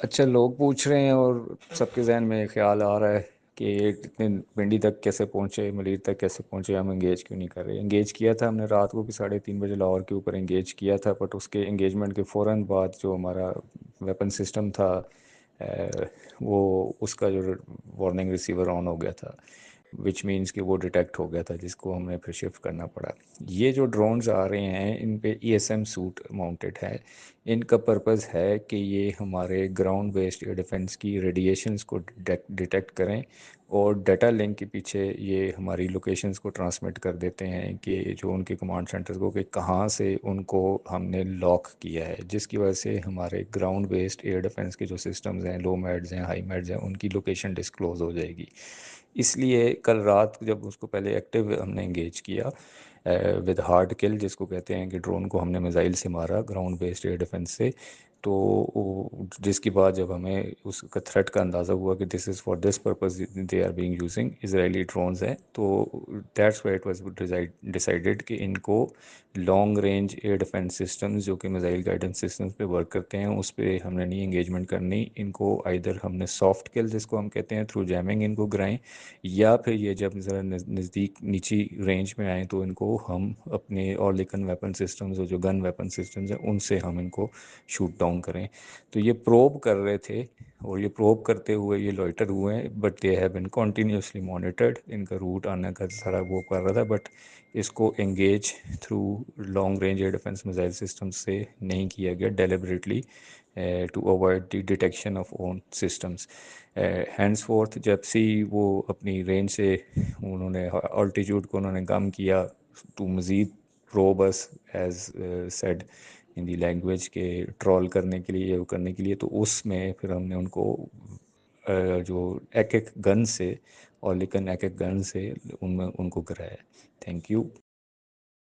اچھا، لوگ پوچھ رہے ہیں اور سب کے ذہن میں خیال آ رہا ہے کہ اتنے پنڈی تک کیسے پہنچے، ملیر تک کیسے پہنچے، ہم انگیج کیوں نہیں کر رہے؟ انگیج کیا تھا ہم نے رات کو بھی 3:30 بجے لاہور کے اوپر انگیج کیا تھا، بٹ اس کے انگیجمنٹ کے فوراً بعد جو ہمارا ویپن سسٹم تھا وہ اس کا جو وارننگ ریسیور آن ہو گیا تھا، وچ مینس کہ وہ ڈیٹیکٹ ہو گیا تھا، جس کو ہمیں پھر شفٹ کرنا پڑا۔ یہ جو ڈرونز آ رہے ہیں ان پہ E S M suit mounted ہے۔ ان کا پرپز ہے کہ یہ ہمارے گراؤنڈ بیسڈ ایئر ڈیفنس کی ریڈیشنز کو ڈیٹیکٹ کریں، اور ڈیٹا لنک کے پیچھے یہ ہماری لوکیشنز کو ٹرانسمٹ کر دیتے ہیں کہ جو ان کے کمانڈ سینٹرز کو، کہ کہاں سے ان کو ہم نے لاک کیا ہے، جس کی وجہ سے ہمارے گراؤنڈ بیسڈ ایئر ڈیفنس کے جو سسٹمز ہیں، لو میڈز ہیں، ہائی میڈز ہیں، ان کی لوکیشن ڈسکلوز ہو جائے گی۔ اس لیے کل رات جب اس کو پہلے ایکٹیو ہم نے انگیج کیا ود ہارڈ کل، جس کو کہتے ہیں کہ ڈرون کو ہم نے میزائل سے مارا گراؤنڈ بیسڈ ایئر ڈیفنس سے، تو جس کے بعد جب ہمیں اس کا تھریٹ کا اندازہ ہوا کہ this is for this purpose they are being using Israeli drones ہیں، تو that's why it was decided کہ ان کو long range air defence systems جو کہ میزائل گائیڈنس سسٹمز پہ ورک کرتے ہیں اس پہ ہم نے نہیں انگیجمنٹ کرنی۔ ان کو آئیدر ہم نے سافٹ کل جس کو ہم کہتے ہیں تھرو جیمنگ ان کو گرائیں، یا پھر یہ جب ذرا نزدیک نیچی رینج میں آئیں تو ان کو ہم اپنے اور لیکن ویپن سسٹمز اور جو گن ویپن سسٹمز ہیں ان سے ہم ان کو شوٹ ڈاؤن کریں۔ تو یہ پروب کر رہے تھے، اور یہ پروب کرتے ہوئے یہ لوئٹر ہوئے ہیں، but they have been continuously monitored. ان کا روٹ آنے کا سارا وہ کر رہا تھا، بٹ اس کو engage through long range air defence missile system سے نہیں کیا گیا deliberately to avoid the detection of own systems. Henceforth جب سے وہ اپنی رینج سے انہوں نے آلٹیٹیوڈ کو انہوں نے کم کیا تو مزید probes as said in the language کے ٹرول کرنے کے لیے، وہ کرنے کے لیے، تو اس میں پھر ہم نے ان کو جو ایک ایک گن سے، اور لیکن ایک ایک گن سے ان میں ان کو کرایا۔ Thank you.